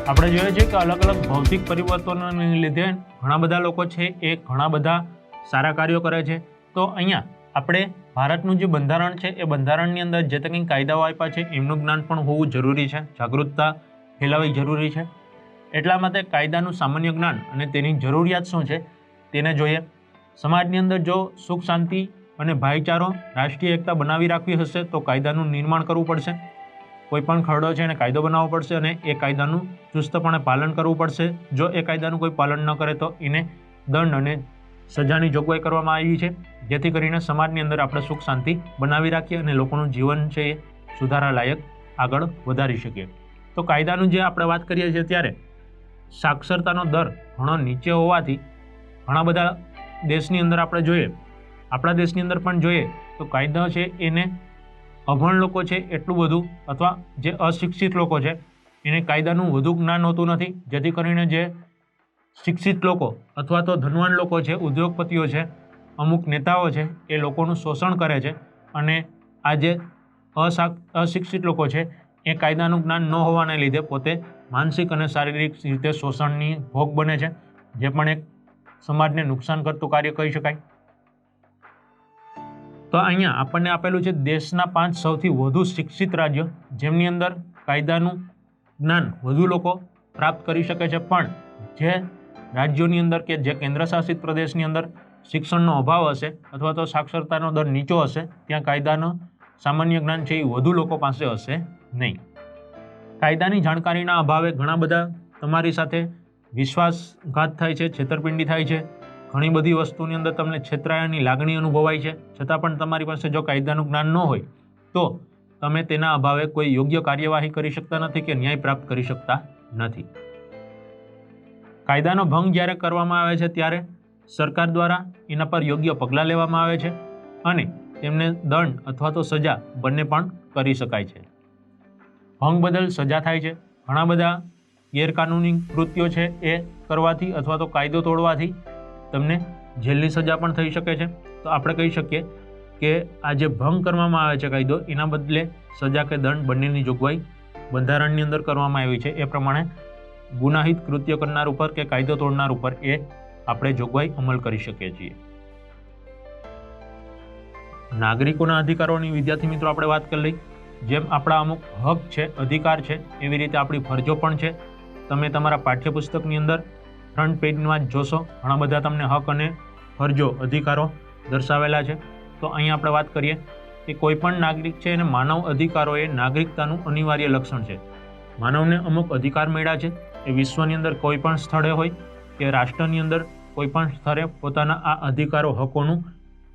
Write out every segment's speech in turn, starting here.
આપણે જોઈએ છીએ કે અલગ અલગ ભૌતિક પરિવર્તનોને લીધે ઘણા બધા લોકો છે એ ઘણા બધા સારા કાર્યો કરે છે. તો અહીંયા આપણે ભારતનું જે બંધારણ છે એ બંધારણની અંદર જે કંઈ કાયદાઓ આપ્યા છે એમનું જ્ઞાન પણ હોવું જરૂરી છે, જાગૃતતા ફેલાવવી જરૂરી છે. એટલા માટે કાયદાનું સામાન્ય જ્ઞાન અને તેની જરૂરિયાત શું છે તેને જોઈએ. સમાજની અંદર જો સુખ શાંતિ અને ભાઈચારો રાષ્ટ્રીય એકતા બનાવી રાખવી હશે તો કાયદાનું નિર્માણ કરવું પડશે. કોઈ પણ ખરડો છે એને કાયદો બનાવવો પડશે અને એ કાયદાનું ચુસ્તપણે પાલન કરવું પડશે. જો એ કાયદાનું કોઈ પાલન ન કરે તો એને દંડ અને સજાની જોગવાઈ કરવામાં આવી છે, જેથી કરીને સમાજની અંદર આપણે સુખ શાંતિ બનાવી રાખીએ અને લોકોનું જીવન છે એ સુધારા લાયક આગળ વધારી શકીએ. તો કાયદાનું જે આપણે વાત કરીએ છીએ ત્યારે સાક્ષરતાનો દર ઘણો નીચે હોવાથી ઘણા બધા દેશની અંદર આપણે જોઈએ, આપણા દેશની અંદર પણ જોઈએ તો કાયદા છે એને અભણ લોકો છે એટલું બધું અથવા જે અશિક્ષિત લોકો છે એને કાયદાનું વધુ જ્ઞાન હોતું નથી, જેથી કરીને જે શિક્ષિત લોકો અથવા તો ધનવાન લોકો છે, ઉદ્યોગપતિઓ છે, અમુક નેતાઓ છે એ લોકોનું શોષણ કરે છે અને આ જે અશિક્ષિત લોકો છે એ કાયદાનું જ્ઞાન ન હોવાને લીધે પોતે માનસિક અને શારીરિક રીતે શોષણની ભોગ બને છે, જે પણ એક સમાજને નુકસાન કરતું કાર્ય કહી શકાય. તો અહીંયા આપણને આપેલું છે દેશના 5 સૌથી વધુ શિક્ષિત રાજ્યો જેમની અંદર કાયદાનું જ્ઞાન વધુ લોકો પ્રાપ્ત કરી શકે છે, પણ જે રાજ્યોની અંદર કે જે કેન્દ્રશાસિત પ્રદેશની અંદર શિક્ષણનો અભાવ હશે અથવા તો સાક્ષરતાનો દર નીચો હશે ત્યાં કાયદાનું સામાન્ય જ્ઞાન છે એ વધુ લોકો પાસે હશે નહીં. કાયદાની જાણકારીના અભાવે ઘણા બધા તમારી સાથે વિશ્વાસઘાત થાય છે, છેતરપિંડી થાય છે, ઘણી બધી વસ્તુની અંદર તમને છેતરાયાની લાગણી અનુભવાય છે, છતાં પણ તમારી પાસે જો કાયદાનું જ્ઞાન ન હોય તો તમે તેના અભાવે કોઈ યોગ્ય કાર્યવાહી કરી શકતા નથી કે ન્યાય પ્રાપ્ત કરી શકતા નથી. કાયદાનો ભંગ જ્યારે કરવામાં આવે છે ત્યારે સરકાર દ્વારા એના પર યોગ્ય પગલાં લેવામાં આવે છે અને તેમને દંડ અથવા તો સજા બંને પણ કરી શકાય છે. ભંગ બદલ સજા થાય છે. ઘણા બધા ગેરકાનૂની કૃત્યો છે એ કરવાથી અથવા તો કાયદો તોડવાથી તમને જેલની સજા પણ થઈ શકે છે. તો આપણે કહી શકીએ કે આ જે ભંગ કરવામાં આવે છે કાયદો એના બદલે સજા કે દંડ બંનેની જોગવાઈ બંધારણની અંદર કરવામાં આવી છે. એ પ્રમાણે ગુનાહિત કૃત્ય કરનાર ઉપર કે કાયદો તોડનાર ઉપર એ આપણે જોગવાઈ અમલ કરી શકીએ છીએ. નાગરિકોના અધિકારોની વિદ્યાર્થી મિત્રો આપણે વાત કરી લઈ. જેમ આપણા અમુક હક છે, અધિકાર છે, એવી રીતે આપણી ફરજો પણ છે. તમે તમારા પાઠ્યપુસ્તકની અંદર ફ્રન્ટ પેજમાં જ જોશો ઘણા બધા તમને હક અને ફરજો, અધિકારો દર્શાવેલા છે. તો અહીં આપણે વાત કરીએ કે કોઈ પણ નાગરિક છે અને માનવ અધિકારો એ નાગરિકતાનું અનિવાર્ય લક્ષણ છે. માનવને અમુક અધિકાર મળ્યા છે. એ વિશ્વની અંદર કોઈ પણ સ્થળે હોય કે રાષ્ટ્રની અંદર કોઈ પણ સ્થળે પોતાના આ અધિકારો, હકોનું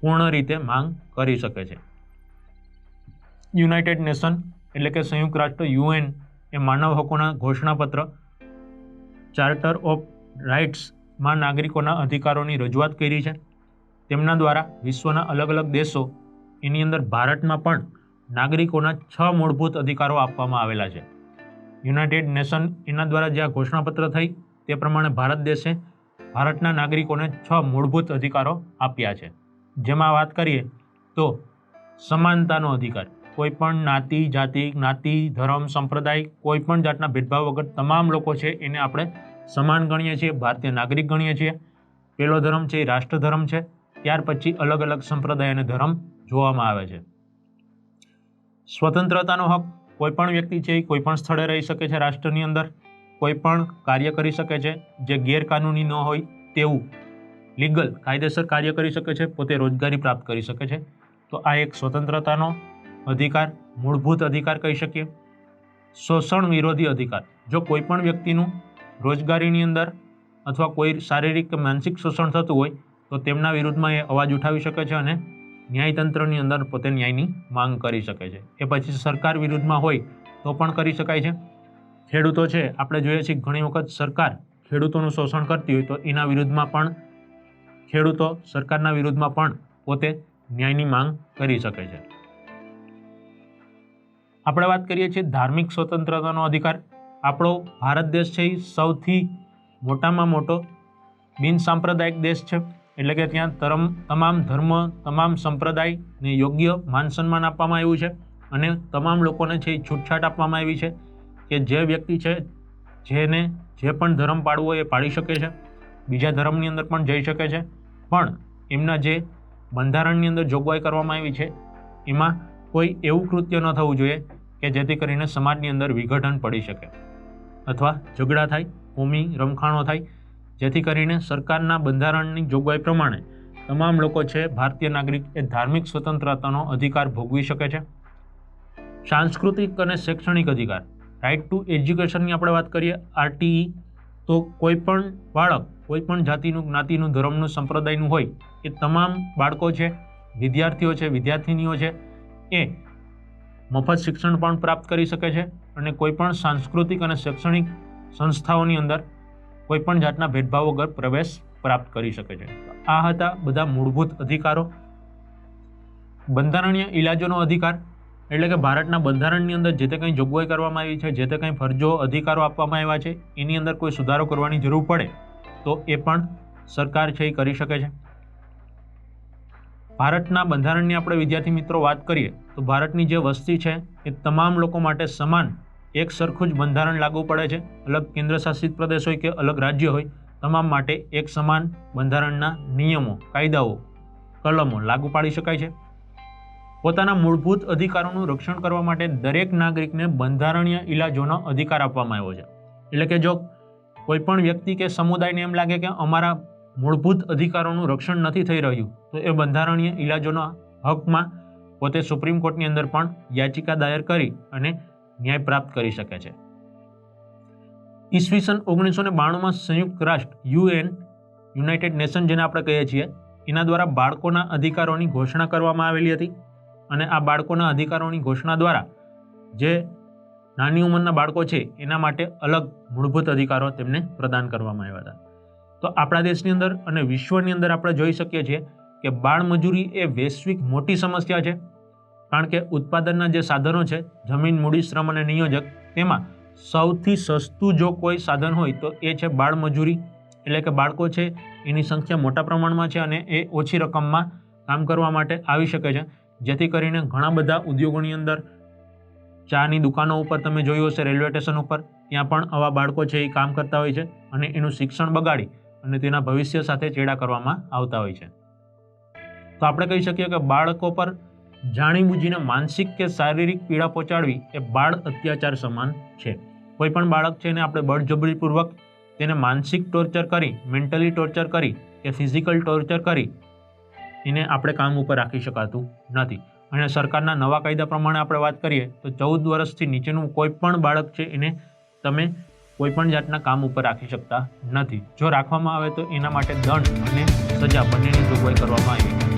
પૂર્ણ રીતે માંગ કરી શકે છે. યુનાઇટેડ નેશન એટલે કે સંયુક્ત રાષ્ટ્ર UN એ માનવ હકોના ઘોષણાપત્ર ચાર્ટર ઓફ રાઇટ્સમાં નાગરિકોના અધિકારોની રજૂઆત કરી છે. તેમના દ્વારા વિશ્વના અલગ અલગ દેશો એની અંદર ભારતમાં પણ નાગરિકોના 6 મૂળભૂત અધિકારો આપવામાં આવેલા છે. યુનાઇટેડ નેશન એના દ્વારા જે આ ઘોષણાપત્ર થઈ તે પ્રમાણે ભારત દેશે ભારતના નાગરિકોને 6 મૂળભૂત અધિકારો આપ્યા છે. જેમાં વાત કરીએ તો સમાનતાનો અધિકાર, કોઈ પણ જ્ઞાતિ, જાતિ, જ્ઞાતિ, ધર્મ, સંપ્રદાય, કોઈ પણ જાતના ભેદભાવ વગર તમામ લોકો છે એને આપણે સમાન ગણીએ છીએ, ભારતીય નાગરિક ગણીએ છીએ. પહેલો ધર્મ છે એ રાષ્ટ્ર ધર્મ છે. ત્યાર પછી અલગ અલગ સંપ્રદાય અને ધર્મ જોવામાં આવે છે. સ્વતંત્રતાનો હક, કોઈ પણ વ્યક્તિ છે એ કોઈ પણ સ્થળે રહી શકે છે, રાષ્ટ્રની અંદર કોઈ પણ કાર્ય કરી શકે છે જે ગેરકાનૂની ન હોય તેવું લીગલ કાયદેસર કાર્ય કરી શકે છે, પોતે રોજગારી પ્રાપ્ત કરી શકે છે. તો આ એક સ્વતંત્રતાનો અધિકાર, મૂળભૂત અધિકાર કહી શકીએ. શોષણ વિરોધી અધિકાર, જો કોઈ પણ વ્યક્તિનું રોજગારીની અંદર અથવા કોઈ શારીરિક કે માનસિક શોષણ થતું હોય તો તેમના વિરુદ્ધમાં એ અવાજ ઉઠાવી શકે છે અને ન્યાયતંત્રની અંદર પોતે ન્યાયની માંગ કરી શકે છે. એ પછી સરકાર વિરુદ્ધમાં હોય તો પણ કરી શકાય છે. ખેડૂતો છે, આપણે જોઈએ છીએ ઘણી વખત સરકાર ખેડૂતોનું શોષણ કરતી હોય તો એના વિરુદ્ધમાં પણ ખેડૂતો સરકારના વિરુદ્ધમાં પણ પોતે ન્યાયની માંગ કરી શકે છે. આપણે વાત કરીએ છીએ ધાર્મિક સ્વતંત્રતાનો અધિકાર. આપણો ભારત દેશ છે એ સૌથી મોટામાં મોટો બિન સાંપ્રદાયિક દેશ છે. એટલે કે ત્યાં તમામ ધર્મ, તમામ સંપ્રદાયને યોગ્ય માન સન્માન આપવામાં આવ્યું છે અને તમામ લોકોને છે એ છૂટછાટ આપવામાં આવી છે કે જે વ્યક્તિ છે જેને જે પણ ધર્મ પાળવો હોય એ પાળી શકે છે, બીજા ધર્મની અંદર પણ જઈ શકે છે, પણ એમના જે બંધારણની અંદર જોગવાઈ કરવામાં આવી છે એમાં કોઈ એવું કૃત્ય ન થવું જોઈએ કે જેથી કરીને સમાજની અંદર વિઘટન પડી શકે અથવા ઝઘડા થાય, કોમી રમખાણો થાય, જેથી કરીને સરકારના બંધારણની જોગવાઈ પ્રમાણે તમામ લોકો છે ભારતીય નાગરિક એ ધાર્મિક સ્વતંત્રતાનો અધિકાર ભોગવી શકે છે. સાંસ્કૃતિક અને શૈક્ષણિક અધિકાર, રાઇટ ટુ એજ્યુકેશનની આપણે વાત કરીએ RTE, તો કોઈ પણ બાળક કોઈ પણ જાતિનું, જ્ઞાતિનું, ધર્મનું, સંપ્રદાયનું હોય એ તમામ બાળકો છે, વિદ્યાર્થીઓ છે, વિદ્યાર્થિનીઓ છે એ મફત શિક્ષણ પણ પ્રાપ્ત કરી શકે છે અને કોઈ પણ સાંસ્કૃતિક અને શૈક્ષણિક સંસ્થાઓની અંદર કોઈ પણ જાતના ભેદભાવ વગર પ્રવેશ પ્રાપ્ત કરી શકે છે. આ હતા બધા મૂળભૂત અધિકારો. બંધારણીય ઇલાજોનો અધિકાર એટલે કે ભારતના બંધારણની અંદર જે તે કંઈ જોગવાઈ કરવામાં આવી છે, જે તે કંઈ ફરજો અધિકારો આપવામાં આવ્યા છે એની અંદર કોઈ સુધારો કરવાની જરૂર પડે તો એ પણ સરકાર છે એ કરી શકે છે. ભારતના બંધારણની આપણે વિદ્યાર્થી મિત્રો વાત કરીએ તો ભારતની જે વસ્તી છે એ તમામ લોકો માટે સમાન એક સરખું જ બંધારણ લાગુ પડે છે. અલગ કેન્દ્ર શાસિત પ્રદેશ હોય કે અલગ રાજ્ય હોય, તમામ માટે એક સમાન બંધારણના નિયમો, કાયદાઓ, કલમો લાગુ પાડી શકાય છે. પોતાના મૂળભૂત અધિકારોનું રક્ષણ કરવા માટે દરેક નાગરિકને બંધારણીય ઇલાજોનો અધિકાર આપવામાં આવ્યો છે. એટલે કે જો કોઈ પણ વ્યક્તિ કે સમુદાયને એમ લાગે કે અમારા મૂળભૂત અધિકારોનું રક્ષણ નથી થઈ રહ્યું તો એ બંધારણીય ઇલાજોના હકમાં પોતે સુપ્રીમ કોર્ટની અંદર પણ યાચિકા દાયર કરી અને ન્યાય પ્રાપ્ત કરી શકે છે. ઈસવીસન 1992માં સંયુક્ત રાષ્ટ્ર યુનાઇટેડ નેશન જેને આપણે કહીએ છીએ એના દ્વારા બાળકોના અધિકારોની ઘોષણા કરવામાં આવેલી હતી અને આ બાળકોના અધિકારોની ઘોષણા દ્વારા જે નાની ઉંમરના બાળકો છે એના માટે અલગ મૂળભૂત અધિકારો તેમને પ્રદાન કરવામાં આવ્યા હતા. તો આપણા દેશની અંદર અને વિશ્વની અંદર આપણે જોઈ શકીએ છીએ કે બાળમજૂરી એ વૈશ્વિક મોટી સમસ્યા છે, કારણ કે ઉત્પાદનના જે સાધનો છે, જમીન, મૂડી, શ્રમ અને નિયોજક, તેમાં સૌથી સસ્તું જો કોઈ સાધન હોય તો એ છે બાળમજૂરી. એટલે કે બાળકો છે એની સંખ્યા મોટા પ્રમાણમાં છે અને એ ઓછી રકમમાં કામ કરવા માટે આવી શકે છે, જેથી કરીને ઘણા બધા ઉદ્યોગોની અંદર, ચાની દુકાનો ઉપર તમે જોયું હશે, રેલવે સ્ટેશન ઉપર, ત્યાં પણ આવા બાળકો છે એ કામ કરતા હોય છે અને એનું શિક્ષણ બગાડી અને તેના ભવિષ્ય સાથે ચેડા કરવામાં આવતા હોય છે. તો આપણે કહી શકીએ કે બાળકો પર જાણીબૂજીને માનસિક કે શારીરિક પીડા પહોંચાડવી એ બાળ અત્યાચાર સમાન છે. કોઈ પણ બાળક છે એને આપણે બળજબરીપૂર્વક તેને માનસિક ટોર્ચર કરી, મેન્ટલી ટોર્ચર કરી કે ફિઝિકલ ટોર્ચર કરી એને આપણે કામ ઉપર રાખી શકાતું નથી. અને સરકારના નવા કાયદા પ્રમાણે આપણે વાત કરીએ તો 14 વર્ષથી નીચેનું કોઈ પણ બાળક છે એને તમે કોઈ પણ જાતના કામ ઉપર રાખી શકતા નથી. જો રાખવામાં આવે તો એના માટે દંડ અને સજા બંનેની જોગવાઈ કરવામાં આવી છે.